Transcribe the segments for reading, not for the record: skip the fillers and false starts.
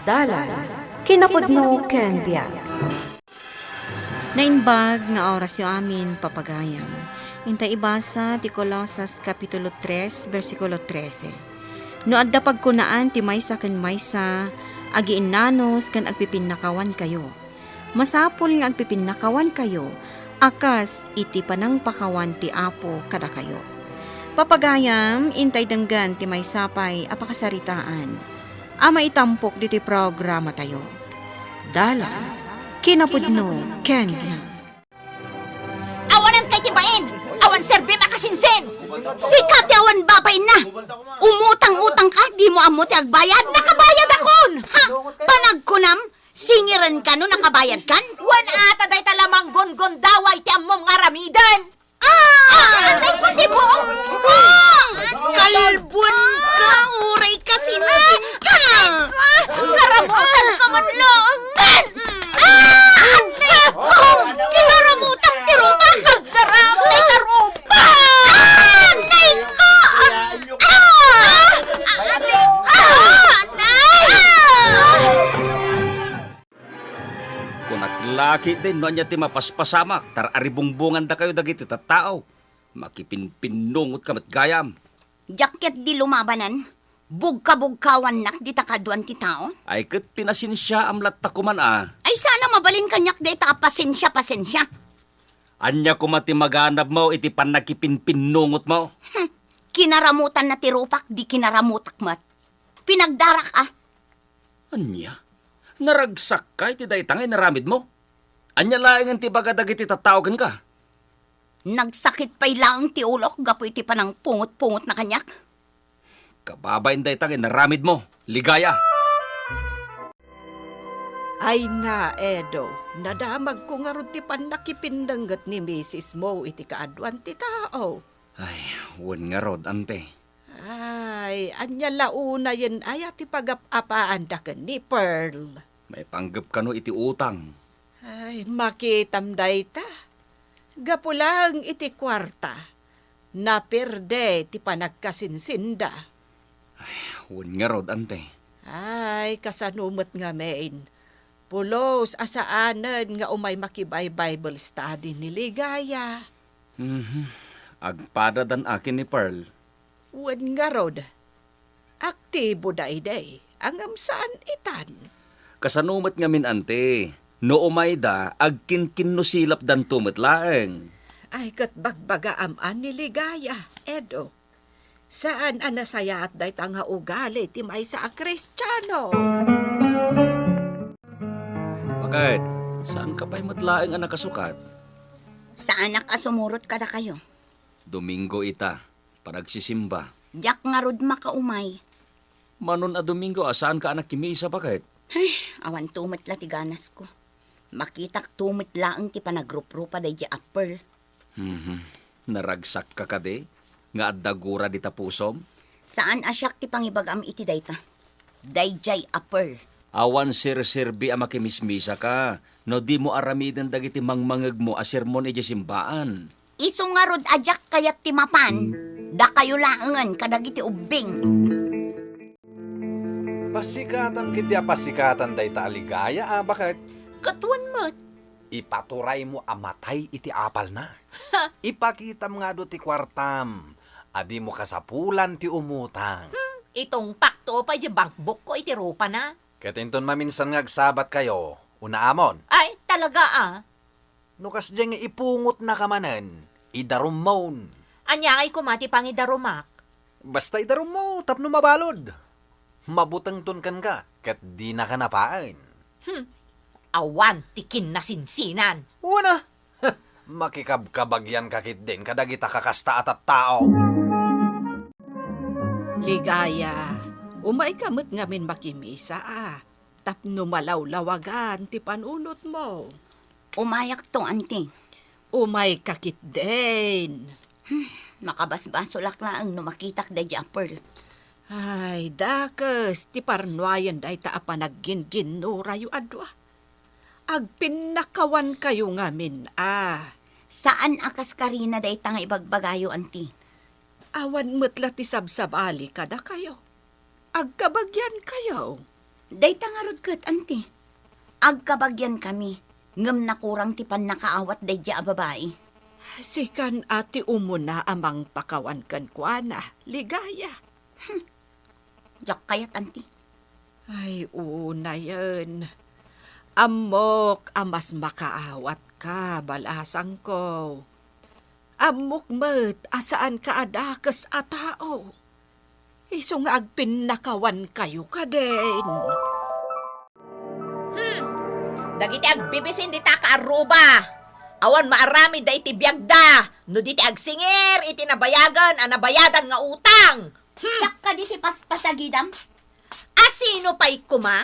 Dalan, kinapudno ken biag. Nainbag nga oras yung amin papagayam. Intay ibasa ti Colosas Kapitulo 3, versikulo 13. No adda pagkunaan ti maysa ken maysa, agi inanos ken agpipinnakawan kayo. Masapol nga agpipinnakawan kayo, akas iti panangpakawan ti Apo kada kayo. Papagayam, intay denggan ti maysapay apakasaritaan. Ama itampok diti programa tayo. Dala, kinapudno, Kenya. Awanan kay tibain! Awan serbi makasinsin! Sikat ti awan babay na! Umutang-utang ka, di mo amo ti agbayad, nakabayad akon! Ha? Panagkunam, singiran ka no nakabayad kan? Wan ata day talamang gon-gondaway ti amom nga ramidan! Anay ko di mo! Kalbun ka! Uray ka sinasin ka! Karamutan ka man loongan! Anay ko! Kinaramutan ti rupa! Kagdarap na karupa! Anay ko! Anay ko! Anay! Kung naglaki din, no niya ti mapaspasamak, tar aribungbungan da kayo dagiti tattao. Makipinpinungot ka matgayam. Jacket di lumabanan, bugka-bugkawan nak di takaduan ti tao. Ay kat pinasinsya amlat takuman Ay sana mabalin kanyak day ta pasensya. Anya kumati maganap mo, iti pan nakipinpinungot mo. Kinaramutan na ti rupak, di kinaramutak mat. Pinagdarak Anya? Naragsak ka, iti daytangay naramid mo. Anya laing ang tibaga dagiti tatawagan ka. Nagsakit pa'y lang ti ulok, gapo iti panang pungot-pungot na kanyak. Kababain daytangay naramid mo. Ligaya. Ay na, Edo, nadamag ko nga ron ti panakipindanggat ni Mrs. Mo iti kaadwan ti tao. Ay, wan nga rod, ante. Ay, anya launa yan ay ati pagapapaan da ka ni Pearl. May panggap ka no iti utang. Ay, makitam day ta. Gapulang iti kwarta. Naperde ti panagkasinsinda. Wan nga rod, ante. Ay, kasanumot nga main. Pulos asaanan nga umay makibay Bible study ni Ligaya. Agpada dan akin ni Pearl. Wen nga rod. Aktibo day ang amsaan itan. Kasanumat nga min ante. No umay da, agkin nusilap dan tumatlaeng. Ay kat bagbaga aman ni Ligaya, Edo. Saan anasaya at day tanga ugali ti maysa a Kristiyano? Bakit? Saan ka pa'y matlaeng ang nakasukat? Sa anak asumurot kada kayo. Domingo ita, panagsisimba. Diyak nga rod makaumay. Manon a Domingo, saan ka anak kimisa bakit? Ay, awan tumit la ti ganas ko. Makitak tumit laang ti panagrup-rupa day di apel. Naragsak ka kade? Nga addagura di tapusom? Saan asyak ti pangibagam iti dayta? Dayjay apel. Awan sir-sirbi ang makimismisa ka. No di mo aramidan dagiti mangmangag mo a sermon iti simbaan. Iso nga rod ajak kayat ti mapan. Da kayo laangan kadagiti ubing. Pasikatan kiti pasikatan day ta aligaya bakit? Katuan mo. Ipaturay mo amatay iti apal na. Ipakitam nga do ti kwartam. Adi mo kasapulan ti umutang. Itong pakto pa di bankbook ko iti rupa na. Katinton maminsan nga agsabat kayo, unaamon. Ay, talaga Nukas dyan nga ipungot na kamanan, idarumon. Anya ay kumati pangidarumak. Basta idarum mo, tapno mabalod. Mabutang ton kan ka, kat di na ka napaan. Awan, tikin na sinsinan. Una, makikabkabagyan kakit din kadagita kakasta at tao. Ligaya, umay kamot ngamin makimisa Tapno malaw-lawagan ti panunot mo. Umayak to, auntie. Umay kakit din. Makabasbasolak na ang numakitak da di apel. Ay, dakes, ti parnuayan day ta apanaggin-gin no rayo adwa. Agpinakawan kayo ngamin, Saan akas karina day tanga ibagbagayo, auntie? Awan metla ti sabsabali kada kayo. Agkabagyan kayo. Day tangarod kat, ante. Agkabagyan kami. Ngam na kurang tipan nakaawat day dya babae. Sikan ati umuna amang pakawan kan kuana, ligaya. Jak kayat, ante. Ay, una yun. Amok amas makaawat ka, balasang ko. Amok met, asaan ka adakas a tao. Iso nga agpinakawan kayo ka din. Dagiti agbibisin di ta kaaruba. Awan maarami da iti biyagda. No diti agsingir, iti nabayagan, nabayadan nga utang. Siyak ka di si paspasagidam. Asino pa'y kuma?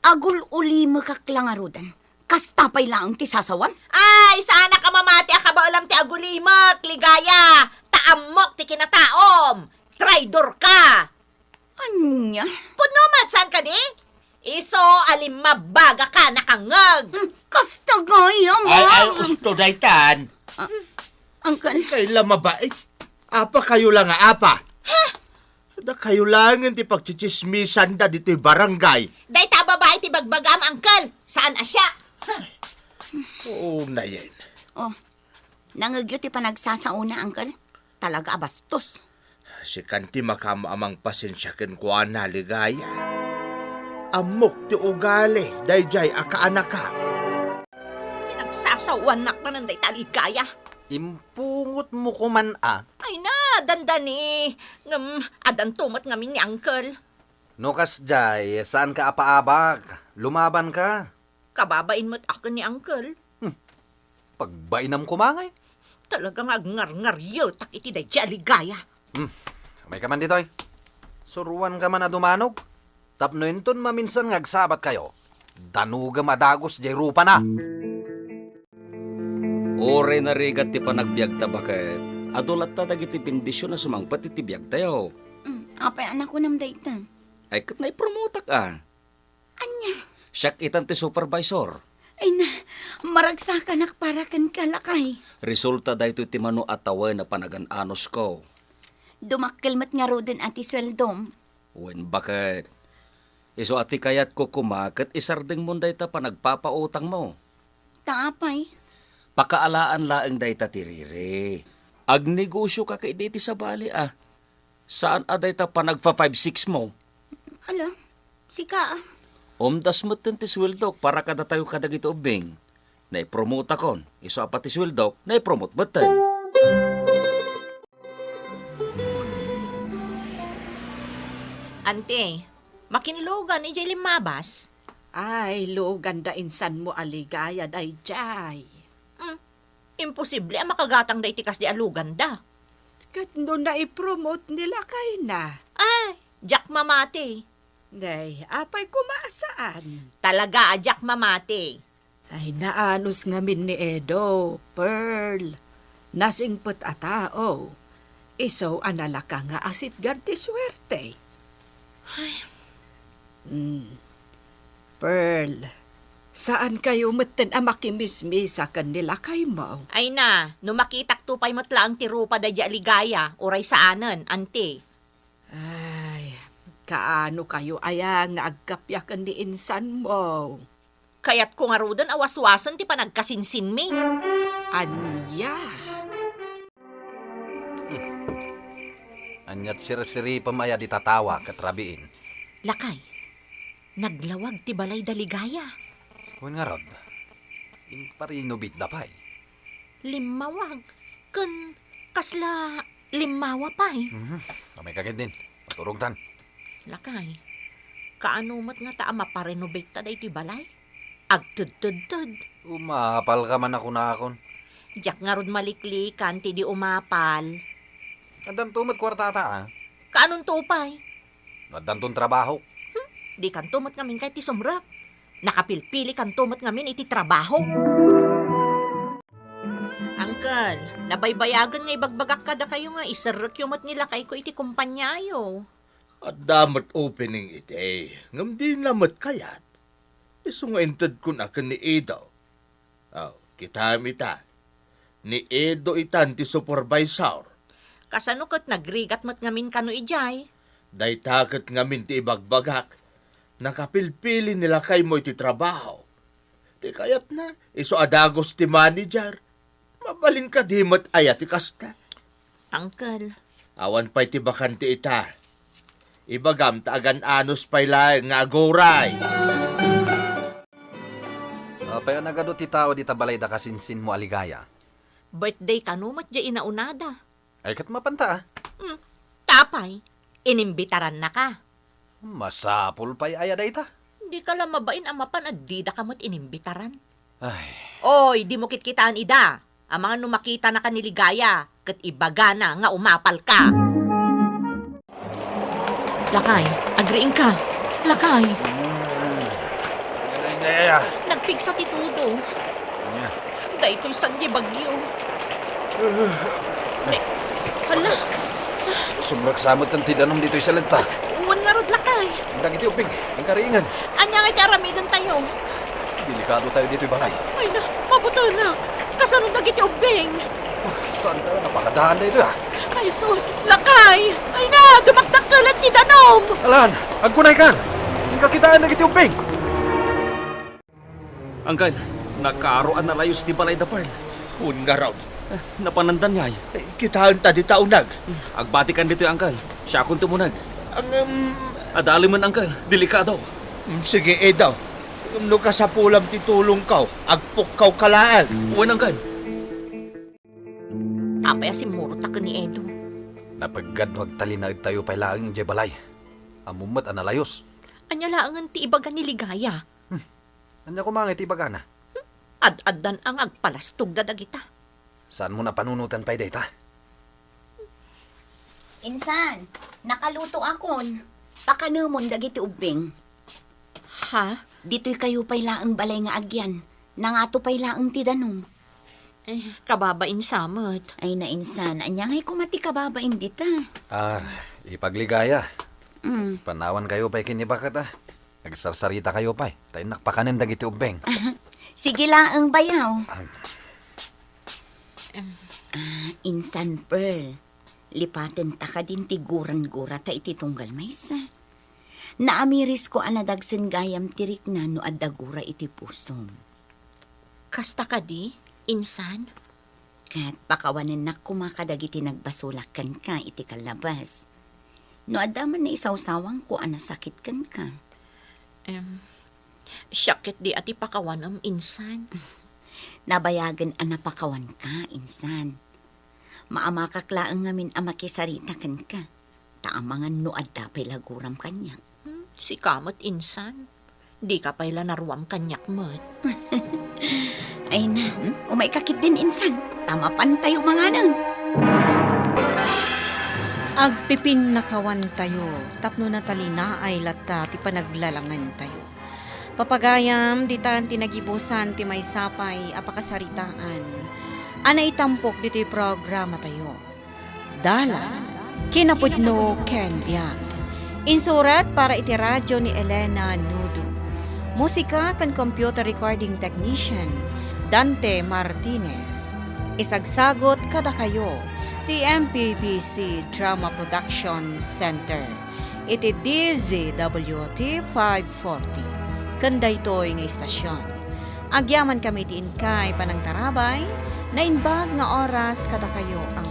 Agul uli mo kaklangarudan. Kastapay lang ti sasawan. Ay, sana ka mamati akabaulam ti agulimak, ligaya. Taamok ti kinataom. Traidor ka. Anya? Punumat, saan ka di? Iso, alimmabaga ka nakangag. Kasta gaya mo. Ay, usto daytan. Angkan. Kailan mabae? Apa kayo lang nga apa? Da kayo lang ti pagchichismisan da dito barangay. Day ta babae ti bagbagam, angkel. Saan asya? Oo na yan. Oh, nangagyo ti panagsasauna, angkan. Talaga abastos. Si kanti makamaamang pasensya ken kuana ligaya. Amok ti ugali, dayjay akaanak ka. Pinagsasawanak na ng day taligaya. Impungot mo kuman Ay na, dandani. Adan tumat ngamin ni uncle. Nukas jay, saan ka apaabag? Lumaban ka. Kababain mo't ako ni uncle. Pagbainam kumangay. Talagang agngar-ngaryo, tak iti day jaligaya. May ka man ditoy. Suruan ka man na dumanog. Tapno inton maminsan ngagsabat kayo. Danuga madagos jay rupa na. Ore na rigat ti panagbiag ta bakit? Adulat ta dagiti bendisyon na sumangpat iti biag tayo. Apay anak ko nam daytan. Ay kat na ipromotak Anya? Siyak itan ti supervisor. Ay na, maragsakan para kan kalakay. Resulta dahito ti mano atawa na panagan-anos ko. Dumakkelmat nga roden ati sweldom. Wen bakit? Iso ati kayat ko kumakat isarding mo dayta panagpapautang mo. Taapay. Pakaalaan laeng dayta tiriri. Agnegosyo ka kay diti sa bali Saan dayta panagpa 5-6 mo? Ala, sika Omdas mo ti sweldok para kada tayo kadagito ubing. Naipromote akon. Iso apat ti sweldok, naipromote mo ten. Ante, makinlogan ni jay limabas. Ay, lo, ganda insan mo aligaya, dayjay. Imposible ang makagatang day tikas di alugan da. Kat no na i-promote nila kay na. Ay, Jack mamati. Day, apay kumasaan. Talaga, Jack mamati. Ay, naanos ngamin ni Edo, Pearl. Nasingpot a tao. Iso anala ka nga asit ganti swerte. Pearl, saan kayo meten ang makimismisa kanila kay mo? Ay na, no makitak tupay matlaang tirupa da di aligaya, oray saanan, ante. Ay, kaano kayo ayang nga agkapyakan ni insan mo? Kaya't kung arudan awaswasan ti panagkasinsin mi. Anya? Anyat siri-siri pamaya di tatawa katrabiin. Lakay, naglawag ti balay daligaya. Huwag nga rod. Imparinubit da pa'y. Limawag. Kan kasla limawa pa'y. Kamay kagad din. Maturog tan. Lakay, kaanumat nga ta maparenovate ta day ti balay? Agtud-tud-tud. Umapal ka man ako na akon. Diyak nga rod maliklikan ti di umapal. Adan tumat kwartata Kaanong tupay? Adan tun trabaho. Di kan tumat ngamin kay ti sumrak. Nakapilpili kan tumat ngamin iti trabaho. Uncle, nabaybayagan nga ibagbagak kada kayo nga isarot yung mat nila kay ko iti kumpanyayo. At damat opening iti. Ngam di namat kayat. Iso nga intad ko na ni Edo. Kita mita. Ni Edo itan ti supervisor. Kasano kat nagrigat mat ngamin kano ijay? Day takot ngamin ti ibagbagak. nakapilpili nila kay mo iti trabaho. Ti kayat na, iso adagos ti manager. Mabalin ka di mat ayat ti kasta. Uncle, Awan pa'y ti bakanti ita. Ibagam taagan anos pa'y laeng nga agoray. Paya nagado ti tao di tabalay da kasinsin mo aligaya. birthday ka no, mat di inaunada. Ay kat mapanta ah. Tapay, inimbitaran na ka. Masapul pa'y ayada ita. Di ka lang mabain ang mapan at di da ka mo't inimbitaran. Ay, Oy, di mo kitkitaan ida. Ang mga numakita na kaniligaya, kat ibaga na nga umapal ka. Lakay, agriin ka. Lakay, nagpigsa ti tudo. Dahito'y sanje bagyo. Hala, sumagsamot ang tidanom dito'y salita. uwan nga rod lakay. Dagiti uping, ang karingan. Anya nga tiaramidan tayo. Delikado tayo dito'y balay. Ay na, mabutulak. Kasanong dagiti ubing. Saan tayo napakadahan na ito ah? Ay sus, lakay. Ay na, dumakdakkalan ti danom. Alan, agkunay kan. Yung kakitaan na kiti uping. Angkan, nakaroan na layos ti balay da Pearl. Un nga raw. Napanandan niya Kitahan ta di taunag. Agbatikan dito angkal. Siya akong tumunag. Ang, Adali man angkal, delikado. sige Edaw. No kasapulam ti tulong kaw, agpok kaw kalaan. Uwan angkal. Apay si Murta ka ni Edo. Napaggadwag talinag tayo pa'y laang yung balay. Amumat analayos. Anya laangan ti ibaga ni ligaya. Anya kumangit ibagana. Ad-addan ang agpalastog da dagita. Saan mo na panunutan pa'y data? Insan, nakaluto akon. Pakanumon dagiti ubing. Ha? Dito'y kayo pa'y laang balay nga agyan. Nangato pa'y laang ti danom. Kababain samot. Ay na insan, anyangay kumati kababain dita. Ipagligaya. Mm. Panawan kayo pa'y kinibakat ah. Nagsarsarita kayo pa'y. Tayo nakpakanin dagiti ubeng. Sige laang bayaw. Insan Pearl, lipaten ta ka din tiguran-gura ta iti tunggal maysa. Naamiris ko anadagsen gayam tirik na no adagura iti pusom. Kasta ka di, insan? Kat pakawanin na kumakadagiti nagbasulakan ka iti kalabas. No adaman na isawsawang ko anasakit kan ka. Syakit di ati pakawanam, insan. Nabayagan anapakawan ka, insan. Maamakaklaan ngamin amakisarita kan ka. Taamangan no adda pa'y laguram kanyak. Si kamot, insan. Di ka pa'y lanaruam kanyak mat. Ay na, umay kakit din insan. Tama pan tayo mga nang. Agpipin nakawan tayo, tapno na talina ay lata ti panaglalangan tayo. Papagayam, ditan tinagibusan ti may sapay apakasaritaan. Ana itampok dito'y programa tayo. Dala, kinapudno Ken Biag. Insurat para iti radyo ni Elena Nudo. Musika kan computer recording technician Dante Martinez. Isagsagot kada kayo ti MPBC Drama Production Center. Iti DZWT 540. Kanday to'y nga istasyon. Agyaman kami ti inkay panang tarabay na inbag nga oras kada kayo ang